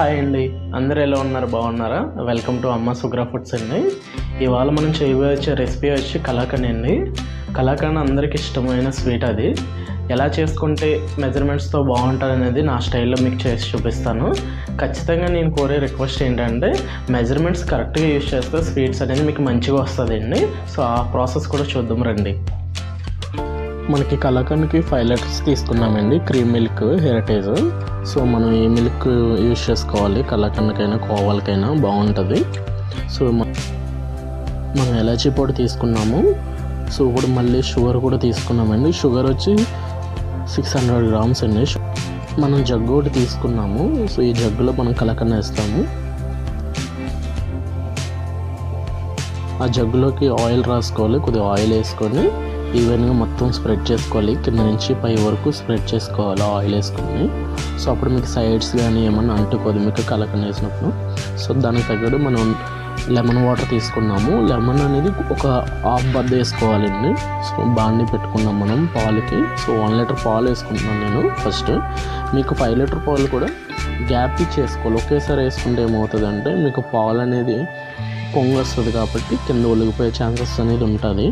Hi అండి, అందరూ ఎలా ఉన్నారు? బాగున్నారా? వెల్కమ్ టు అమ్మ సుగ్రా ఫుడ్స్ అండి. ఇవాళ మనం చేయబోయే రెసిపీ వచ్చి కలాకండ్ అండి. కలాకండ్ అందరికి ఇష్టమైన స్వీట్. అది ఎలా చేసుకుంటే మెజర్మెంట్స్తో బాగుంటుంది అనేది నా స్టైల్లో మీకు చేసి చూపిస్తాను. ఖచ్చితంగా నేను కోరే రిక్వెస్ట్ ఏంటంటే మెజర్మెంట్స్ కరెక్ట్గా యూజ్ చేస్తే స్వీట్స్ అనేది మీకు మంచిగా వస్తుందండి. సో ఆ ప్రాసెస్ కూడా చూద్దాం రండి. మనకి కలాకండ్కి 5 లీటర్స్ తీసుకున్నామండి క్రీమ్ మిల్క్ హెరిటేజ్. సో మనం ఈ మిల్క్ యూజ్ చేసుకోవాలి, కలాకండ్కైనా కోవాలకైనా బాగుంటుంది. సో మనం ఎలాచీ పొడి తీసుకున్నాము. సో ఇప్పుడు మళ్ళీ షుగర్ కూడా తీసుకున్నామండి. షుగర్ వచ్చి 600 గ్రామ్స్ అండి. మనం జగ్గు ఒకటి తీసుకున్నాము. సో ఈ జగ్గులో మనం కలాకండ్ వేస్తాము. ఆ జగ్గులోకి ఆయిల్ రాసుకోవాలి, కొద్దిగా ఆయిల్ వేసుకొని ఈవెన్గా మొత్తం స్ప్రెడ్ చేసుకోవాలి. కింద నుంచి పై వరకు స్ప్రెడ్ చేసుకోవాలి ఆయిల్ వేసుకొని. సో అప్పుడు మీకు సైడ్స్ కానీ ఏమన్నా అంటుకోదు మీకు కలాకండ్ వేసినప్పుడు. సో దానికి తగ్గట్టు మనం లెమన్ వాటర్ తీసుకున్నాము. లెమన్ అనేది ఒక హాఫ్ బద్ద వేసుకోవాలండి. సో బాండి పెట్టుకున్నాం మనం పాలకి. సో 1 లీటర్ పాలు వేసుకుంటున్నాను నేను ఫస్ట్. మీకు 5 లీటర్ పాలు కూడా గ్యాప్ ఇచ్చేసుకోవాలి. ఒకేసారి వేసుకుంటే ఏమవుతుందంటే మీకు పాలు అనేది పొంగు వస్తుంది కాబట్టి కింద ఒలిగిపోయే ఛాన్సెస్ అనేది ఉంటుంది.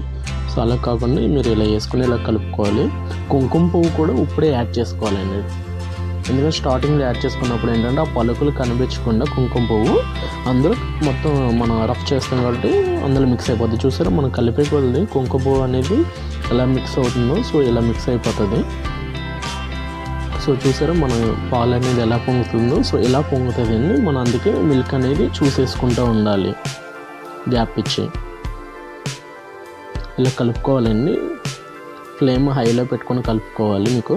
సో అలా కాకుండా మీరు ఇలా వేసుకుని ఇలా కలుపుకోవాలి. కుంకుమ పువ్వు కూడా ఇప్పుడే యాడ్ చేసుకోవాలండి. ఎందుకంటే స్టార్టింగ్లో యాడ్ చేసుకున్నప్పుడు ఏంటంటే ఆ పలుకులు కనిపించకుండా కుంకుమ పువ్వు అందులో మొత్తం మనం రఫ్ చేస్తాం కాబట్టి అందులో మిక్స్ అయిపోతుంది. చూసారా మనం కలిపే కొద్ది కుంకుమ పువ్వు అనేది ఎలా మిక్స్ అవుతుందో సో ఇలా మిక్స్ అయిపోతుంది. సో చూసారా మన పాలు అనేది ఎలా పొంగుతుందో సో ఇలా పొంగుతుందండి. మనం అందుకే మిల్క్ అనేది చూసేసుకుంటూ ఉండాలి, గ్యాప్ ఇచ్చి ఇలా కలుపుకోవాలండి. ఫ్లేమ్ హైలో పెట్టుకొని కలుపుకోవాలి. మీకు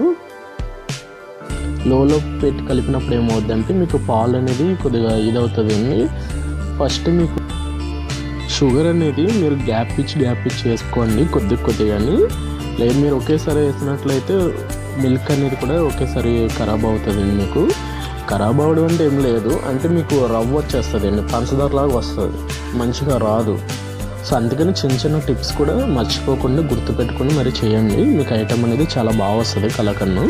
లోలో పెట్టి కలిపినప్పుడు ఏమవుద్దంటే మీకు పాలు అనేది కొద్దిగా ఇదవుతుందండి. ఫస్ట్ మీకు షుగర్ అనేది మీరు గ్యాప్ ఇచ్చి వేసుకోండి కొద్దిగాని. లేదు మీరు ఒకేసారి వేసినట్లయితే మిల్క్ అనేది కూడా ఒకేసారి ఖరాబ్ అవుతుందండి. మీకు ఖరాబ్ అవ్వడం అంటే ఏం లేదు, అంటే మీకు రవ్వ వచ్చేస్తుంది అండి, పంచదారలాగా వస్తుంది, మంచిగా రాదు. సో అందుకని చిన్న టిప్స్ కూడా మర్చిపోకుండా గుర్తుపెట్టుకుని మరి చేయండి. మీకు ఐటమ్ అనేది చాలా బాగా వస్తుంది కలాకండ్.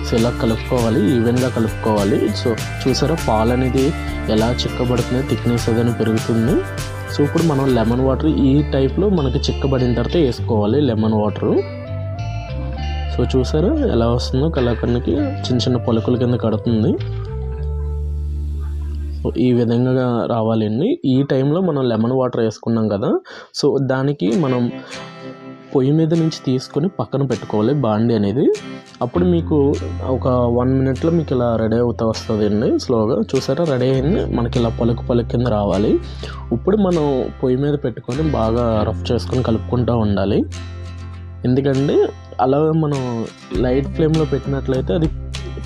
సో ఇలా కలుపుకోవాలి, ఈవెన్గా కలుపుకోవాలి. సో చూసారా పాలు అనేది ఎలా చిక్కబడుతుంది, థిక్నెస్ అదని పెరుగుతుంది. సో ఇప్పుడు మనం లెమన్ వాటర్ ఈ టైప్లో మనకి చిక్కబడిన తర్వాత వేసుకోవాలి లెమన్ వాటరు. సో చూసారా ఎలా వస్తుందో కలాకండ్కి చిన్న పొలకల కింద కడుతుంది. సో ఈ విధంగా రావాలండి. ఈ టైంలో మనం లెమన్ వాటర్ వేసుకున్నాం కదా, సో దానికి మనం పొయ్యి మీద నుంచి తీసుకొని పక్కన పెట్టుకోవాలి బాండి అనేది. అప్పుడు మీకు ఒక 1 మినిట్లో మీకు ఇలా రెడీ అవుతూ వస్తుంది అండి. స్లోగా చూసారా రెడీ అయింది, మనకి ఇలా పలుకు కింద రావాలి. ఇప్పుడు మనం పొయ్యి మీద పెట్టుకొని బాగా రఫ్ చేసుకొని కలుపుకుంటూ ఉండాలి. ఎందుకంటే అలా మనం లైట్ ఫ్లేమ్లో పెట్టినట్లయితే అది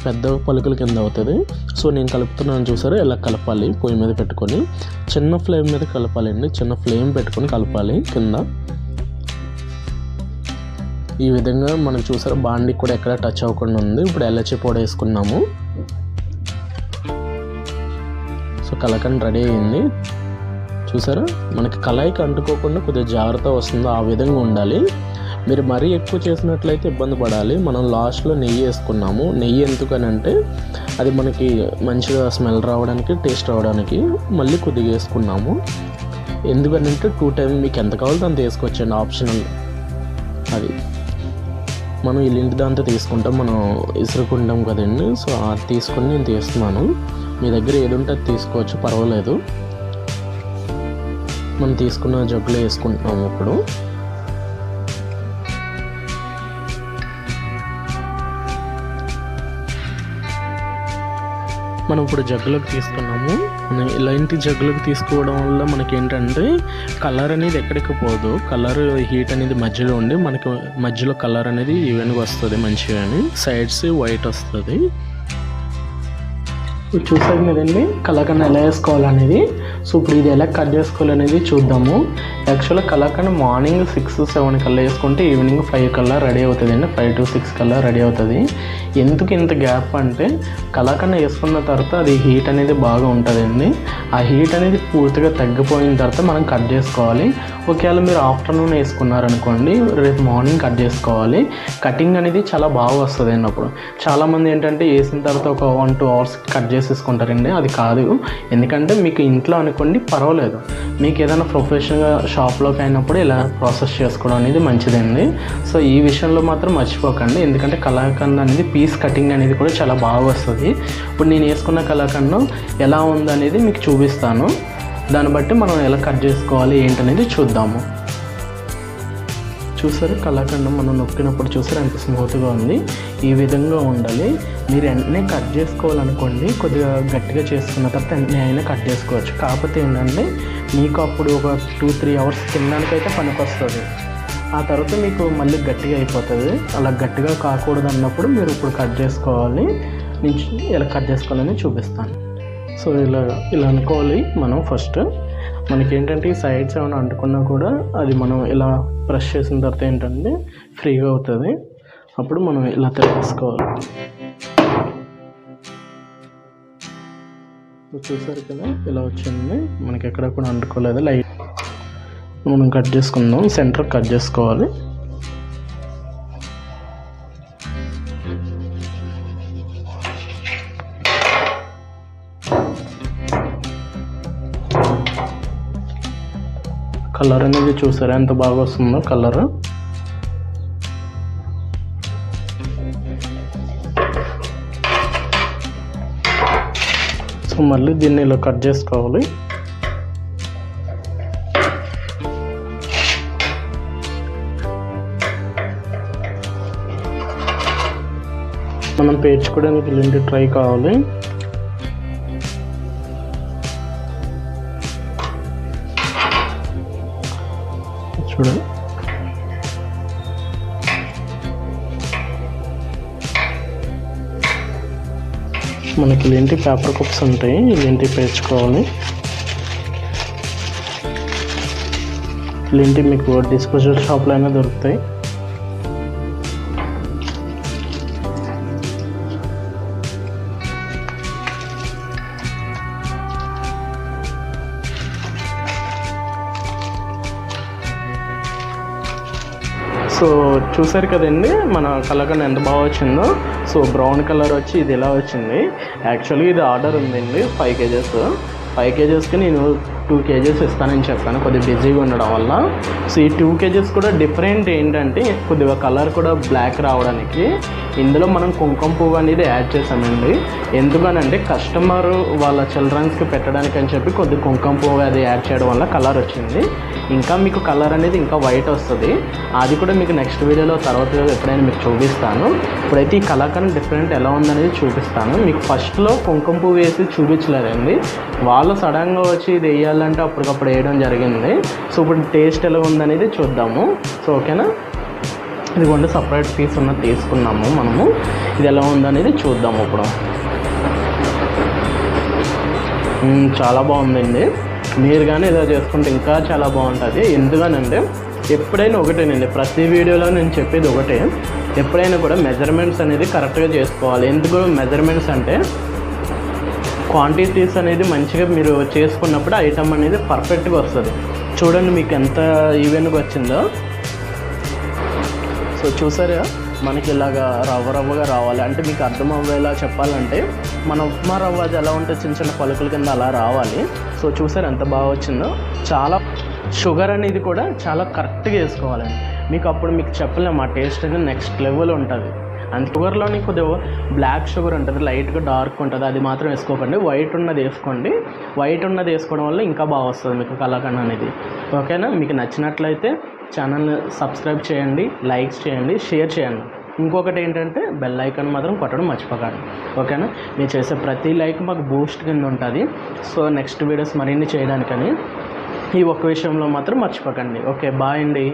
పెద్ద పలుకుల కింద అవుతుంది. సో నేను కలుపుతున్నాను చూసారా ఎలా కలపాలి. పొయ్యి మీద పెట్టుకొని చిన్న ఫ్లేమ్ మీద కలపాలండి, చిన్న ఫ్లేమ్ పెట్టుకొని కలపాలి కింద. ఈ విధంగా మనకు చూసారా బాండి కూడా ఎక్కడ టచ్ అవ్వకుండా ఉంది. ఇప్పుడు ఎలాచీ పొడి వేసుకున్నాము. సో కలాకండ్ రెడీ అయింది. చూసారా మనకి కళాయికి అంటుకోకుండా కొద్దిగా జాగ్రత్త వస్తుందో ఆ విధంగా ఉండాలి. మీరు మరీ ఎక్కువ చేసినట్లయితే ఇబ్బంది పడాలి. మనం లాస్ట్లో నెయ్యి వేసుకున్నాము. నెయ్యి ఎందుకనంటే అది మనకి మంచిగా స్మెల్ రావడానికి, టేస్ట్ రావడానికి మళ్ళీ కొద్దిగా వేసుకున్నాము. ఎందుకనంటే 2 టైమ్స్ మీకు ఎంత కావాలో అంత వేసుకోవచ్చండి, ఆప్షనల్. అది మనం ఇల్లింటి దాంతో తీసుకుంటాం, మనం ఇసురుకుంటాం కదండి. సో అది తీసుకొని నేను తీస్తున్నాను. మీ దగ్గర ఏది ఉంటే అది తీసుకోవచ్చు, పర్వాలేదు. మనం తీసుకున్న జగ్గులో వేసుకుంటున్నాము. ఇప్పుడు మనం ఇప్పుడు జగ్గులోకి తీసుకున్నాము. ఇలాంటి జగ్గులోకి తీసుకోవడం వల్ల మనకి ఏంటంటే కలర్ అనేది ఎక్కడికి పోదు. కలర్ హీట్ అనేది మధ్యలో ఉండి మనకి మధ్యలో కలర్ అనేది ఈవెన్గా వస్తుంది, మంచిగా సైడ్స్ వైట్ వస్తుంది. చూసారు కదండి కలాకండ్ ఎలా వేసుకోవాలనేది. సో ఇప్పుడు ఇది ఎలా కట్ చేసుకోవాలనేది చూద్దాము. యాక్చువల్గా కలాకండ్ మార్నింగ్ 6-7 కల్లా వేసుకుంటే ఈవినింగ్ 5 కల్లా రెడీ అవుతుంది అండి. 5 to 6 కల్లా రెడీ అవుతుంది. ఎందుకు ఇంత గ్యాప్ అంటే కలాకండ్ వేసుకున్న తర్వాత అది హీట్ అనేది బాగా ఉంటుందండి. ఆ హీట్ అనేది పూర్తిగా తగ్గిపోయిన తర్వాత మనం కట్ చేసుకోవాలి. ఒకవేళ మీరు ఆఫ్టర్నూన్ వేసుకున్నారనుకోండి, రేపు మార్నింగ్ కట్ చేసుకోవాలి. కటింగ్ అనేది చాలా బాగా వస్తుంది అండి. అప్పుడు చాలామంది ఏంటంటే వేసిన తర్వాత ఒక 1-2 hours కట్ చేసేసుకుంటారండి. అది కాదు. ఎందుకంటే మీకు ఇంట్లో అనుకోండి పర్వాలేదు, మీకు ఏదైనా ప్రొఫెషనల్గా షాప్లోకి అయినప్పుడు ఇలా ప్రాసెస్ చేసుకోవడం అనేది మంచిదండి. సో ఈ విషయంలో మాత్రం మర్చిపోకండి. ఎందుకంటే కలాకండ్ అనేది పీస్ కటింగ్ అనేది కూడా చాలా బాగా వస్తుంది. ఇప్పుడు నేను వేసుకున్న కలాకండ్ ఎలా ఉందనేది మీకు చూపిస్తాను. దాన్ని బట్టి మనం ఎలా కట్ చేసుకోవాలి ఏంటనేది చూద్దాము. చూసారు కలాకండ్ మనం నొక్కినప్పుడు చూసారు ఎంత స్మూత్గా ఉంది. ఈ విధంగా ఉండాలి. మీరు వెంటనే కట్ చేసుకోవాలనుకోండి, కొద్దిగా గట్టిగా చేసుకున్న తర్వాత వెంటనే అయినా కట్ చేసుకోవచ్చు. కాకపోతే ఏంటంటే మీకు అప్పుడు ఒక 2-3 hours తినడానికైతే పనికొస్తుంది. ఆ తర్వాత మీకు మళ్ళీ గట్టిగా అయిపోతుంది. అలా గట్టిగా కాకూడదు అన్నప్పుడు మీరు ఇప్పుడు కట్ చేసుకోవాలి. నేను ఎలా కట్ చేసుకోవాలని చూపిస్తాను. సో ఇలా అనుకోవాలి మనం. ఫస్ట్ మనకేంటంటే ఈ సైడ్స్ ఏమైనా అంటుకున్నా కూడా అది మనం ఇలా ప్రెస్ చేసిన తర్వాత ఏంటంటే ఫ్రీగా అవుతుంది. అప్పుడు మనం ఇలా తిరగేసుకోవాలి. చూసారు కదా ఇలా వచ్చింది. మనకి ఎక్కడ కూడా అంటుకోలేదు. లైట్ మనం కట్ చేసుకుందాం. సెంటర్ కట్ చేసుకోవాలి. కలర్ అనేది చూసారా ఎంత బాగా వస్తుందో కలర్. సో మళ్ళీ దీన్ని ఇలా కట్ చేసుకోవాలి. మనం పేర్చుకోవడానికి ఇలాంటి ట్రై కావాలి. చూడండి మనకి ఇలాంటి పేపర్ కప్స్ ఉంటాయి. ఇలాంటి పేర్చుకోవాలి. ఇలాంటి మీకు డిస్పోజల్ షాప్లో అయినా దొరుకుతాయి. సో చూసారు కదండి మన కలాకండ్ ఎంత బాగా వచ్చిందో. సో బ్రౌన్ కలర్ వచ్చి ఇది ఎలా వచ్చింది. యాక్చువల్గా ఇది ఆర్డర్ ఉందండి 5 kgs. 5 kgsకి నేను 2 kgs ఇస్తానని చెప్పాను, కొద్దిగా బిజీగా ఉండడం వల్ల. సో ఈ 2 kgs కూడా డిఫరెంట్ ఏంటంటే కొద్దిగా కలర్ కూడా బ్లాక్ రావడానికి ఇందులో మనం కుంకుమ పువ్వు అనేది యాడ్ చేసామండి. ఎందుకనంటే కస్టమర్ వాళ్ళ చిల్డ్రన్స్కి పెట్టడానికి అని చెప్పి కొద్ది కుంకుమ పువ్వు అది యాడ్ చేయడం వల్ల కలర్ వచ్చింది. ఇంకా మీకు కలర్ అనేది ఇంకా వైట్ వస్తుంది. అది కూడా మీకు నెక్స్ట్ వీడియోలో తర్వాత ఎప్పుడైనా మీకు చూపిస్తాను. ఇప్పుడైతే ఈ కలాకండ్ డిఫరెంట్ ఎలా ఉందనేది చూపిస్తాను. మీకు ఫస్ట్లో కుంకుమ పువ్వు వేసి చూపించలేదండి. వాళ్ళు సడన్గా వచ్చి ఇది వేయాలంటే అప్పటికప్పుడు వేయడం జరిగింది. సో ఇప్పుడు టేస్ట్ ఎలా ఉందనేది చూద్దాము. సో ఓకేనా, ఇదిగోండి సపరేట్ పీస్ ఉన్నది తీసుకున్నాము మనము. ఇది ఎలా ఉందనేది చూద్దాము ఇప్పుడు. చాలా బాగుందండి. మీరు కానీ ఇలా చేసుకుంటే ఇంకా చాలా బాగుంటుంది. ఎందుకనంటే ఎప్పుడైనా ఒకటేనండి, ప్రతి వీడియోలో నేను చెప్పేది ఒకటే, ఎప్పుడైనా కూడా మెజర్మెంట్స్ అనేది కరెక్ట్గా చేసుకోవాలి. ఎందుకు మెజర్మెంట్స్ అంటే క్వాంటిటీస్ అనేది మంచిగా మీరు చేసుకున్నప్పుడు ఐటమ్ అనేది పర్ఫెక్ట్గా వస్తుంది. చూడండి మీకు ఎంత ఈవెన్గా వచ్చిందో. సో చూసారా మనకి ఇలాగా రవ్వగా రావాలి. అంటే మీకు అర్థం అవ్వేలా చెప్పాలంటే మన ఉప్మా రవ్వ అది ఎలా ఉంటే చిన్న చిన్న పలుకుల కింద అలా రావాలి. సో చూసారు ఎంత బాగా వచ్చిందో. చాలా షుగర్ అనేది కూడా చాలా కరెక్ట్గా వేసుకోవాలండి. మీకు అప్పుడు మీకు చెప్పలేము ఆ టేస్ట్ అనేది నెక్స్ట్ లెవెల్ ఉంటుంది. అండ్ షుగర్లోని కొద్దిగా బ్లాక్ షుగర్ ఉంటుంది, లైట్గా డార్క్ ఉంటుంది, అది మాత్రం వేసుకోకండి. వైట్ ఉన్నది వేసుకోండి. వైట్ ఉన్నది వేసుకోవడం వల్ల ఇంకా బాగా వస్తుంది మీకు కలాకండ్ అనేది. ఓకేనా, మీకు నచ్చినట్లయితే ఛానల్ని సబ్స్క్రైబ్ చేయండి, లైక్స్ చేయండి, షేర్ చేయండి. ఇంకొకటి ఏంటంటే బెల్ ఐకాన్ మాత్రం కొట్టడం మర్చిపోకండి. ఓకేనా, మీరు చేసే ప్రతి లైక్ మాకు బూస్ట్ కింద ఉంటుంది. సో నెక్స్ట్ వీడియోస్ మరిన్ని చేయడానికని ఈ ఒక్క విషయంలో మాత్రం మర్చిపోకండి. ఓకే, బాయ్ అండి.